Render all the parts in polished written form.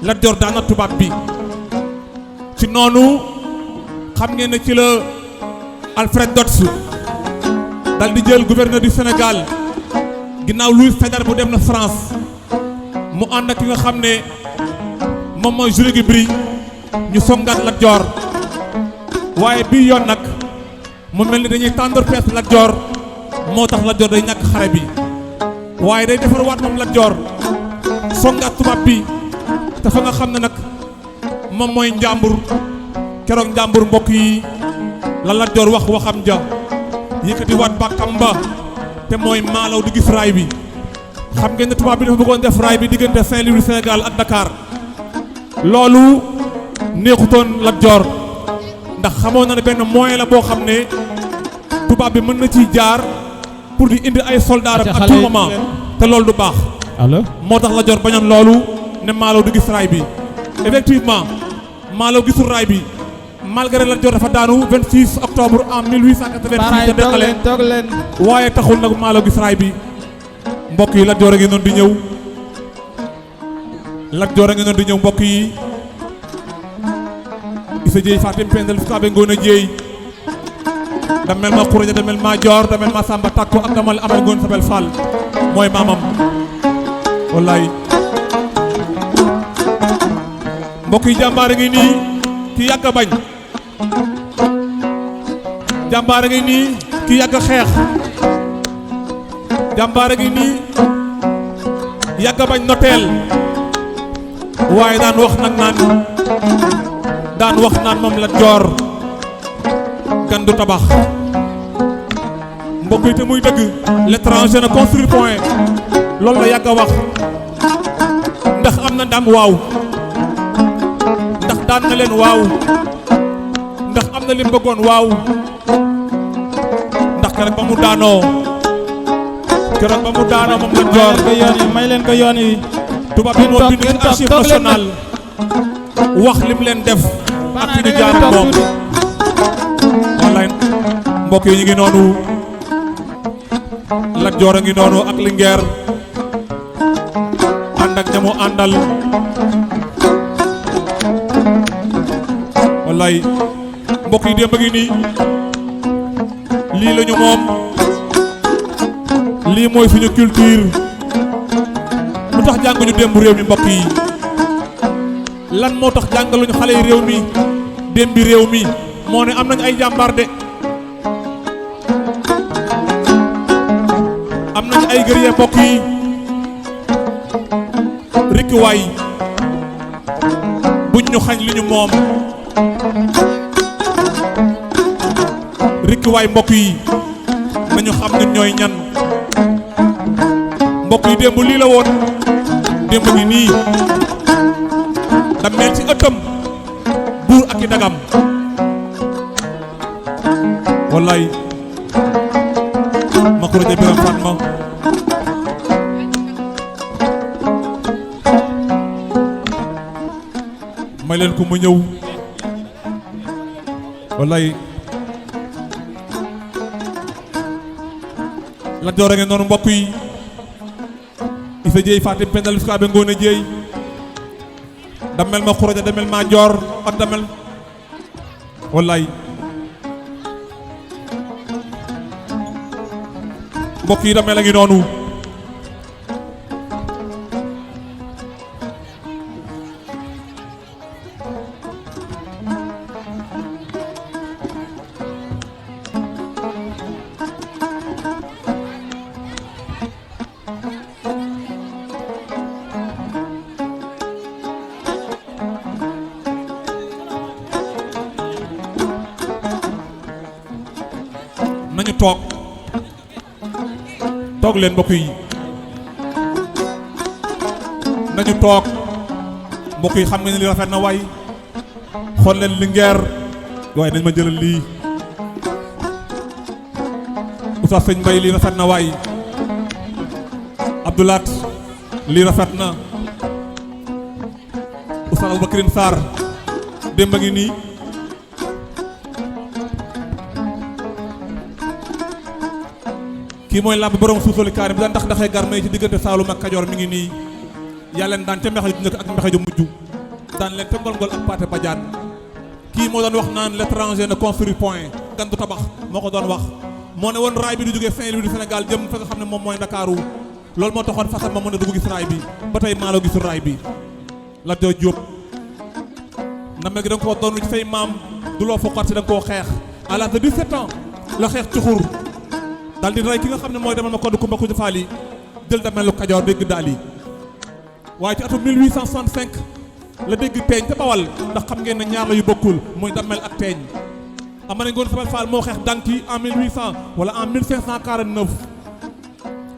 Lat Joor daan na tubaab bi ci noonu xam ngeen ne ci la Alfred Dodds dal di jël gouverneur du Sénégal ginnaaw Louis Faidherbe bu dem na France mu ànd ak ki nga xam ne moom mooy Jules Gibry ñu songaat Lat Joor waaye bii yoon nag mu mel ni dañuy tendre pièce Lat Joor moo tax Lat Joor day ñàkk xare bi waaye day defar waat moom Lat Joor songaat tubaab bi te fa nga xam ne nag moom mooy njàmbur keroog njàmbur mbokk yi la Lat Joor wax waxam ja yëkkati waat bàkkam ba te mooy maalaw di gis raay bi xam ngeen ne tubaab bi dafa bëggoon def raay bi diggante Saint-Louis Sénégal ak Dakar loolu neexutoon Lat Joor ndax xamoon na ne benn moyen la boo xam ne tubaab bi mën na ciy jaar pour di indi ay soldats à tout moment te loolu du baax. allo moo tax Lat Joor bañoon loolu ne maalaw du gis raay bi effectivement maalaw gisul raay bi malgré Lat Joor dafa daanu 26 octobre en 1886 te deqale toog leen waaye taxul nag maalaw gis raay bi mbokk yi Lat Joor a ngi noonu di ñëw Lat Joor a ngi noonu di ñëw mbokk yi Issa Dieye Fatim Pendel Sukaabe Ngoone Dieye damel ma Xuraja damel ma Joor damel ma Samba Takko ak damal amal ngoon Sabel Fall mooy maamam wallaay mbokk yi jàmbaar a ngi nii ki yàgg a bañ jàmbaar a ngi nii ki yàgg a xeex jàmbaar a ngi nii yàgg a bañ noteel waaye daan wax naan moom Lat Joor gan du tabax mbokk yi te muy dëgg l'étranger ne construit point loolu la yàgg a wax ndax am na ndam waaw ndax daan na leen waaw ndax am na lim bëggoon waaw ndax keroog ba mu daanoo moom Lat Joor may leen ko yoon yi tubaab yi moo bind ci archive national wax lim leen def ak fi ñu jaar ak moom wallaay mbokk yi ñu ngi noonu Lat Joor a ngi noonu ak Linguère ànd ak ñamu àndal wallaay mbokk yi démb a ngi nii lii lañu moom lii mooy suñu culture lu tax jànguñu démb réew mi mbokk yi lan moo tax jàngaluñu xale yi réew mi démbi réew mi moo ne am nañ ay jàmbaar de am nañ ay guerrier mbokk yi rikki waay buñ ñu xañ li ñu moom rikki waay mbokk yi nañu xam ñun ñooy ñan mbokk yi démb lii la woon démb gi nii da mel ci ëttam buur ak i dagam wallaay ma ko rajo Biram Fatma may leen ko mu ñëw wallaay Lat Joor a ngeen noonu mbokk yi Issa Dieye Fatim Pendel Sukaabe Ngoone Dieye damel ma Xuraja damel ma Joor ak damel wallaay mbokk yi damel a ngi noonu nañu toog leen mbokk yi nañu toog mbokk yi xam nga ne li rafet na waay xool leen Linguère waaye nañ ma jëlal lii Oustaz Sëñ Mbay lii rafet na waay Abdoulaat lii rafet na Oustaz Aboubacrine Sarr démb a ngi nii kii mooy làmb borom suusali kaari bi daan ndax ndaxee garme ci diggante Saalum ak Kajoor mi ngi nii yàlla daan ca mbexe ju njëkk ak mbexe ju mujj daan leen te ngol-ngol ak Pathé Badiane kii moo doon wax naan l'étranger ne construit point gan du tabax moo ko doon wax moo ne woon raay bi du jógee Saint-Louis du Sénégal jëm fa nga xam ne moom mooy Ndakaaru loolu moo taxoon fasal ma mën a dugg gis raay bi ba tey maaloo gisul raay bi Lat Joor Diop ndamel gi da nga koo doon ci say maam du loo foqat si da nga koo xeex à l'âge de 17 ans la xeex ci xur daal di rey ki nga xam ne mooy demal ma kodd Kumba Xuja Faal yi jël damelu Kajoor dégg daal yi waaye ci atum 1865 la dégg teeñ te Bawal ndax xam ngeen ne ñaar la yu bokkul muy damel ak teeñ ama nañ ngoon Sabel Fall moo xeex danki en 1800 wala en 1549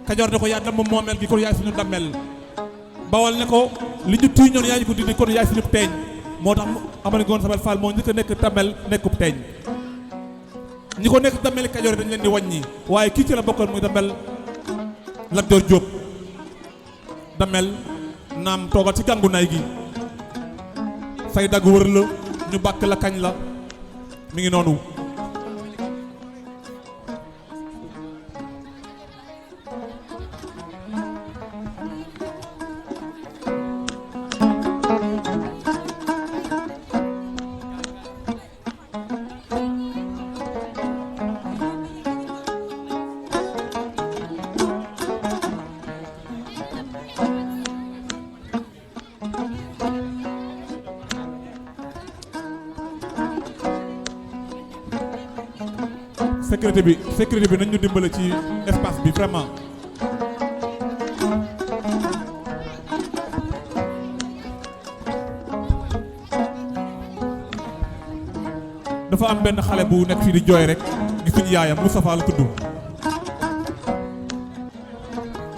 Kajoor ne ko yaa damm moomeel gi kon yaay suñu damel Bawal ne ko li ñu tuy ñoon yaa ñu ko dindi kon yaay suñu teeñ moo tax ama nañ ngoon Sabel Fall moo njëkk a nekk damel nekkub teeñ ñi ko nekk damel Kajoor dañ leen di wàññi waaye kii ci la bokkoon muy damel Lat Joor Diop damel naam toogal ci gàngu nay gi say dagg wër la ñu bàkk la kañ la mi ngi noonu sécurité bi nañ ñu dimbale ci espace bi vraiment dafa am benn xale bu nekk fii di jooy rek gisuñu yaayam Moustapha la tudd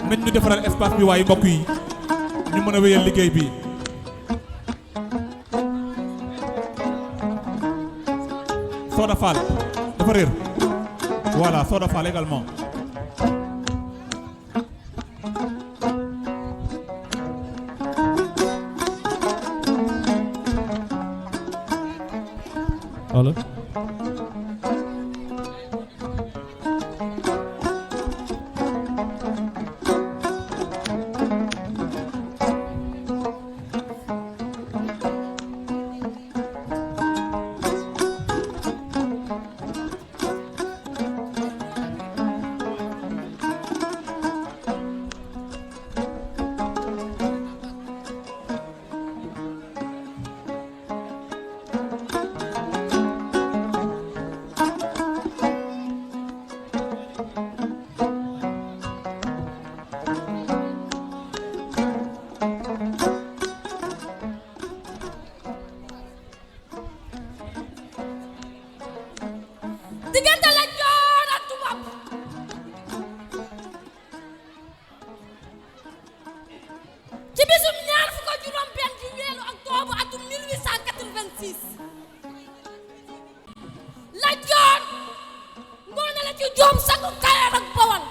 nañ ñu defaral espace bi waaye mbokk yi ñu mën a wéyal liggéey bi Soda Fall dafa réer voilà Soda Fall également Allo. diggante Lat Joor ak tubaab ci bisum ñaar fukk ak juróom benn ci weeru octobre atum 1886 Lat Joor ngoone la ci Jóob sangu Kayoor ak Bawal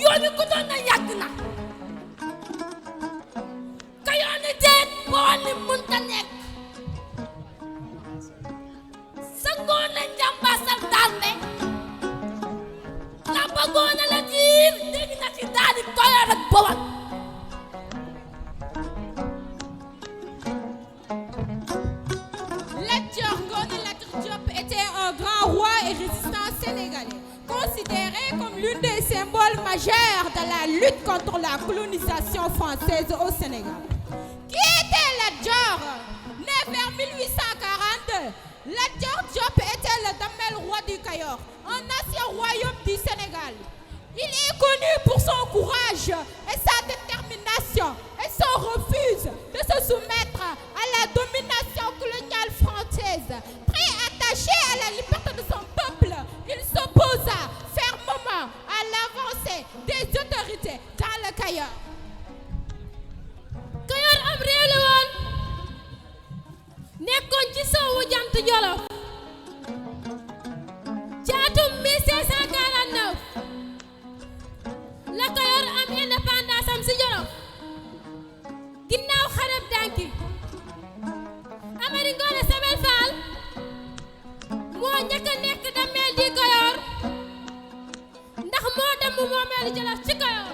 yoon wi ku doon na yàgg na Kayoor ni déet Bawal ni mënta nekk sangoon na njàmbaasal darnde la bëggoon na la diir dégg na ci daal di Kayoor ak Bawal Lat Joor Ngoné Latyr Diop était un grand roi et résistant sénégalais, considéré comme l'une des symboles majeurs de la lutte contre la colonisation française au Sénégal. Qui était Lat Joor? Né vers 1842, Lat Joor Diop était le damel roi du Kayor, un ancien royaume du Sénégal. Il est connu pour son courage et sa détermination et son refus de se soumettre à la domination coloniale française. Très attaché à la liberté de son peuple, il s'opposa fermement à l'avancée des autorités dans le Kayor. Kayoor am réew la woon nekkoon ci soowu jant Jolof ci atum 1549 la Kayoor am indépendance am si Jolof ginnaaw xareb Danki Amari Ngoone Sabel Fall moo njëkk a nekk dameel di Kayoor ndax moo dem moomeelu Jolof ci Kayoor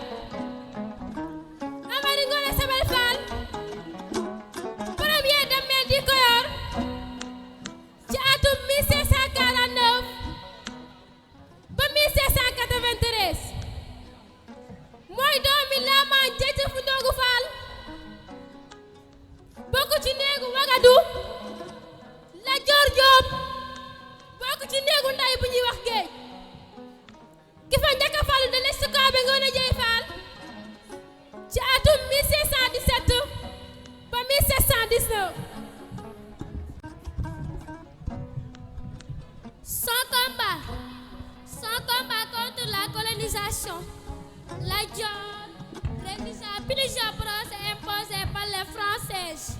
les visas plusieurs procès imposés par les Français,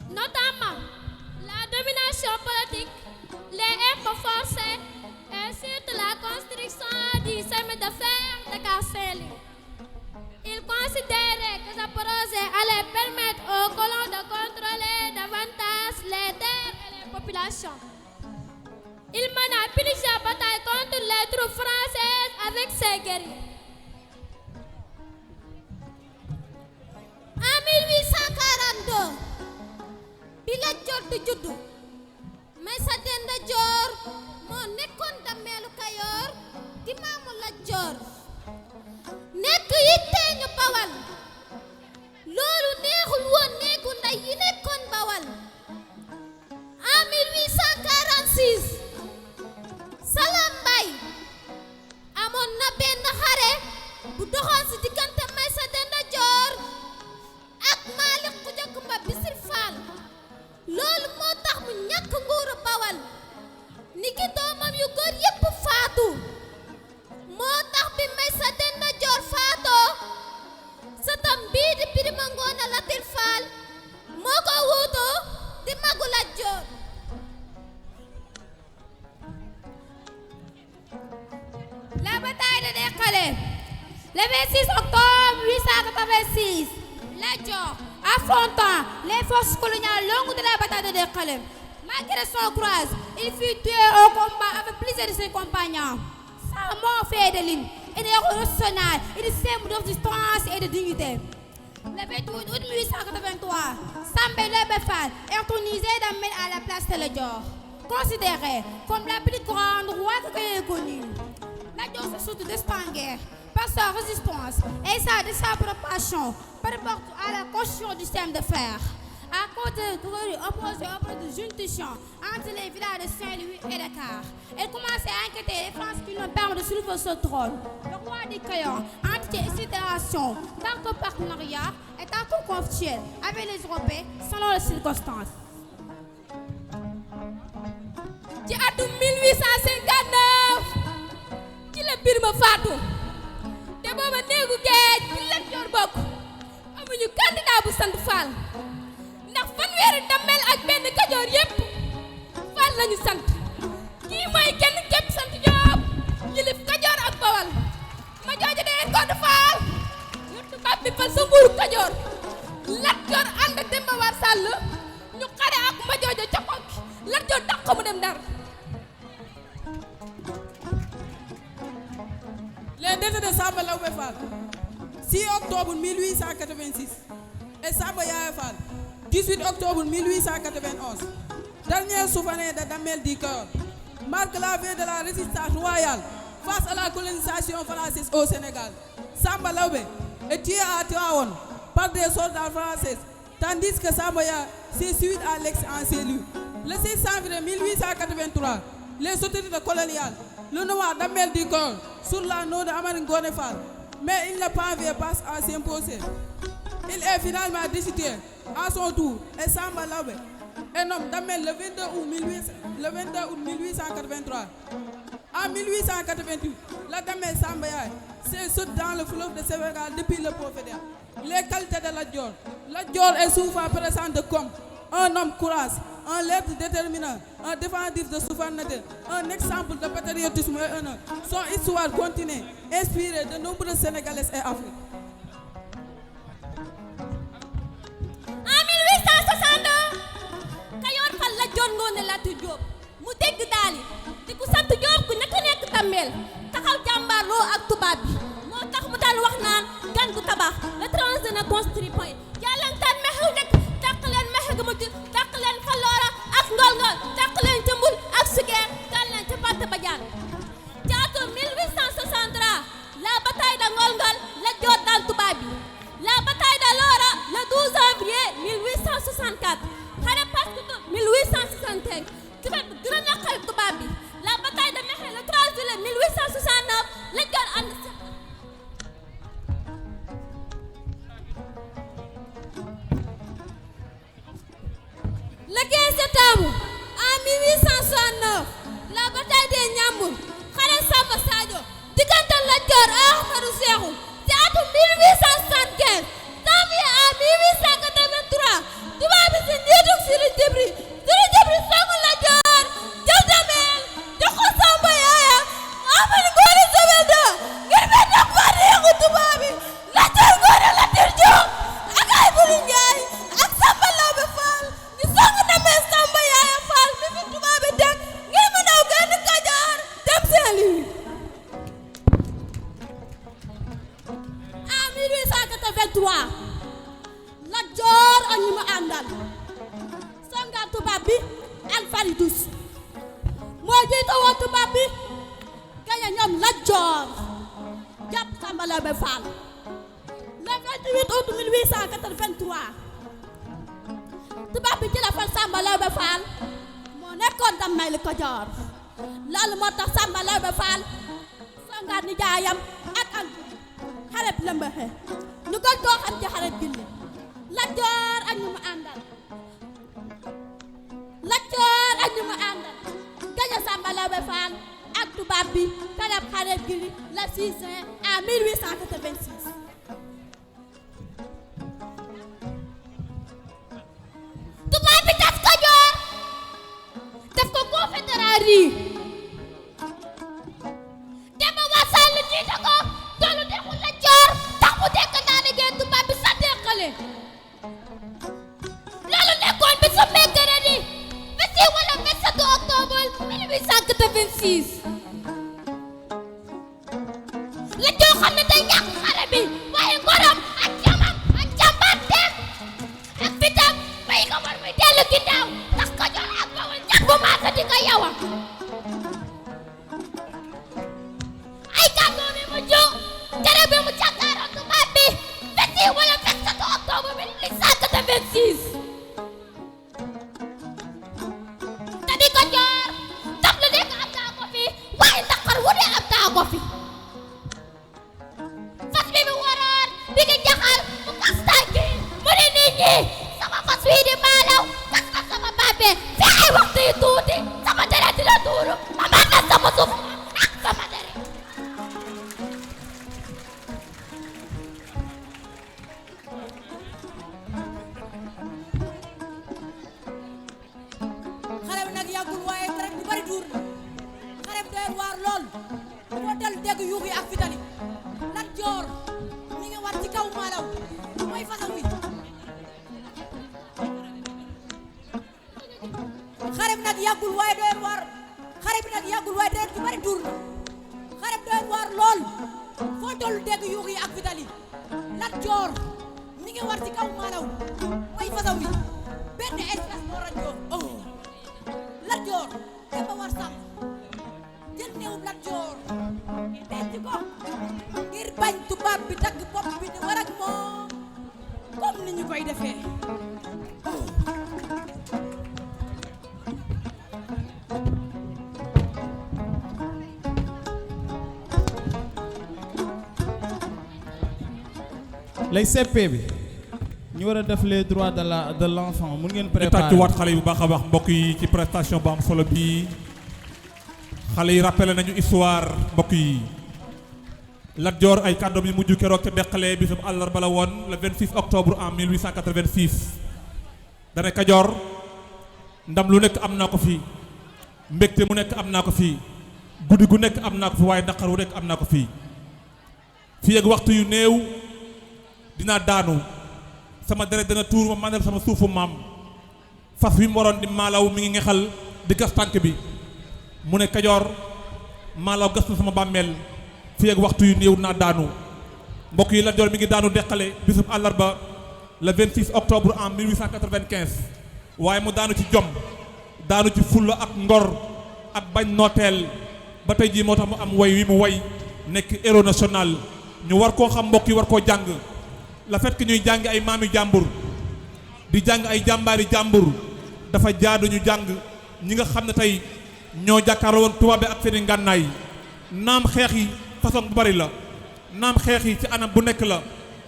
notamment la domination politique, les impôts forcés et surtout la construction du chemin de fer de Saint-Louis. Ils considéraient que ce projet allait permettre aux colons de contrôler davantage les terres et les populations. Il mena plusieurs batailles contre les troupes françaises avec ses guerriers. En 1842 bi Lat Joor di juddu Maysa Denda Joor moo nekkoon dammeelu Kayoor di maamu Lat Joor nekk yitteeñu Bawal loolu neexul woon néegu ndey yi nekkoon Bawal. En 1846 Salam Mbay amoon na benn xare bu doxoon ci diggante Maysa Denda Joor ak Maalik Xuja Kumba Bisir Faal loolu moo tax mu ñàkk nguuru Bawal niki doomam yu góor yépp faatu moo tax bi Maysa Denda Joor faatoo sëtam bii di Birima Ngoone Latir Faal moo ko wuutu di magu Lat Joor. La bataille de Dékhalé. Le 26 octobre 1886, Lat Joor, affrontant les forces coloniales longues de la bataille de Dékhalé. Malgré son courage, il fut tué au combat avec plusieurs de ses compagnons. Sa mort fait de l'hymne et de héros national et de symbole de résistance et de dignité. Le 28 août 1883, Samba Laobé Fall est intronisé d'amener à la place de Lat Joor, considéré comme la plus grande roi que ait connue. Lat Joor se surtout distingué par sa résistance et sa désappréhension par rapport à la construction du système de fer. À cause de guerres opposées au projet de junction entre les villages de Saint-Louis et Dakar, elle commençait à inquiéter les Français qui l'ont permis de soulever ce trône. Le roi du Kayor, entité et sidération, tantôt partenariat et tantôt conflictuel avec les Européens selon les circonstances. ci atum 1859 ci la Birima faatu te booba néegu géej bi Lat Joor bokk amuñu candidat bu sant Fall ndax fanweeri dammel ak benn Kajoor yépp Fall lañu sant kii mooy kenn képp sant Joob yilif Kajoor ak Bawal ma jooju dee Codé Fall yor tubaab bi fal sa nguuru Kajoor Lat Joor ànd ak Demba War Sall ñu xare ak ma jooju ca Kokki Lat Joor dàq mu dem Ndar. Les décès de Samba Laobé Fall, 6 octobre 1886, et Samba Yaaya Fall, 18 octobre 1891. Dernier souvenir de Damel du Cœur, marque la fin de la résistance royale face à la colonisation française au Sénégal. Samba Laobé est tué à Tivaouane par des soldats français, tandis que Samba Yaaya s'est suivi à l'Aix en Saint-Louis. Le 6 janvier 1883, les autorités coloniales le noir Damel du Cœur sur la nom de Amari Ngoné Fall, mais il n'a pas fait passe à s'imposer. Il est finalement décidé à son tour et Samba Laobé est nommé Damel le 22 août 1883. En 1888, la Damel Samba Yaaya s'est sauté dans le fleuve de Sénégal depuis le Pont-Fédéral. Les qualités de Lat Joor. Lat Joor est souvent présenté comme un homme courageux, un leader déterminant, un défenseur de souveraineté, un exemple de patriotisme et honneur. Son histoire continue, inspirée de nombreux Sénégalais et Africains. En 1862 Kayoor fal Lat Joor Ngoone Latir Jóob mu dégg daali di ku sant Jóob ku nekk Damel taxaw jàmbaarloo ak tubaab bi moo tax mu daan wax naan gan gu tabax l'étranger ne construit point yàllantaan mexew nekk dàq leen mexe ga ma jur dàq leen Falloora ak Ngol-Ngol dàq leen Jëmbul ak Sugeer dal leen ca Pante Badiane ci atum 1863 la bataille de Ngol-Ngol Lat Joor daan tubaab bi la bataille de Loora le 12 janvier 1864 xare Paskoto 1865 ci fet bu gën a naqari tubaab bi la bataille de Mékhé le 3 juillet 1869 Lat Joor ànd le 15 septembre en 1869 la bataille des Ñambur xare Samba Sadio diggante Lat Joor ak Ahmadou Sékou ci atum 1875 1883 Lat Joor ak ñi mu àndal songaat tubaab bi ak Faridus moo jiite woon tubaab bi gañe ñoom Lat Joor jàpp Samba Laobé Fall le 28 août 1883 tubaab bi jëlee fa Samba Laobé Fall moo nekkoon Damel Kajoor loolu moo tax Samba Laobé Fall songaat ni jaayam ak xareb lëmbaxe ñu gën koo xam ci xareb gilli Lat Joor ak ñu mu àndal Lat Joor ak ñu mu àndal gañe Samba Laobé Fall ak tubaab bi xareb xareb gilli le 6 juin en 1886 tubaab bi tas Kajoor def ko confédératie Demba War Sall jiite ko doolu dexul Lat Joor tax mu dekk naa ne ngeen tubaab bi sa deqale loolu nekkoon bi su mercredi 28 wala 27 octobre 1886 Lat Joor xam ne day ñàkk xare bi waaye ngorom ak jamam ak jàmbaarteem ak fitam bay ko war muy dellu ginnaaw tax Kajoor ak Bawol ñàkk bu maasa di ko yawa ay kàngoo mi mu jóg tere bi mu jàkkaaroon tubaab bi 28 wala 27 octobre 1886 te di Kajoor tax lu nekk am naa ko fi waaye naqar wu ne am naa ko fi fas bi mu waroon bi ngi jaxal mu kas tànki mu ne nit ñi sama fas wi di maalaw kas na sama bàbbe fi ay waxtu yu tuuti sama deret dina tuuru ma mat na sama suuf ak sama deret xare bi nag yàggul waaye deret bu bari tuur na xare bi doy waar lool foo dellu dégg yuux yi ak fitali Lat Joor mi ngi war ci kaw maalaw mooy fasam wi xare bi nag yàggul waaye doy waar xare bi nag yàggul waaye deret bu bari tuur na xare bi doy waar lool foo dellu dégg yuux yi ak fitali Lat Joor mi ngi war ci kaw maalaw mooy fasam wi benn espèce moo rajoo Lat Joor Demba War Sall jël néew Lat Joor denc ko ngir bañ tubaab bi dagg bopp bi di war ak moom comme ni ñu koy defee lay CP bi ñu war a def les droits de l'enfant mun ngeen ñu préparer tàccuwaat xale yi bu baax a baax mbokk yi ci prestation bu am solo bii xale yi rappelé nañu histoire mbokk yi Lat Joor ay kàddoom yi mujj keroog ca deqalee bisum àllarba la woon le 26 octobre en 1886 dana Kajoor ndam lu nekk am naa ko fii mbégte mu nekk am naa ko fii guddi gu nekk am naa ko fi waaye naqar wu nekk am naa ko fii fii ak waxtu yu néew dinaa daanu sama deret dana tuur ma mandal sama suufu maam fas wi mu waroon di maalaw mi ngi ngexal di gas tànk bi mu ne Kajoor maalaw gas na sama bàmmeel fii ak waxtu yu néew naa daanu mbokk yi Lat Joor mi ngi daanu deqale bisub àllarba le 26 octobre en 1895 waaye mu daanu ci jom daanu ci fulla ak ngor ak bañ nooteel ba tey jii moo tax mu am way wi mu way nekk héros national ñu war koo xam mbokk yi war koo jàng le fait que ñuy jàng ay maami jàmbur di jàng ay jàmbaari jàmbur dafa jaadu ñu jàng ñi nga xam ne tey ñoo jàkkaarloo woon tubaab bi ak seeni ngànnaay naam xeex yi façon bu bari la naam xeex yi ci anam bu nekk la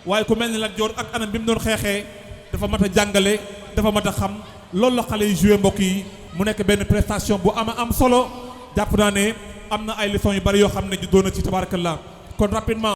waaye ku mel ni Lat Joor ak anam bi mu doon xeexee dafa mat a jàngale dafa mat a xam loolu la xale yi joué mbokk yi mu nekk benn prestation bu am solo jàpp naa ne am na ay leçons yu bari yoo xam ne ju doon na ci tabarakallah kon rapidement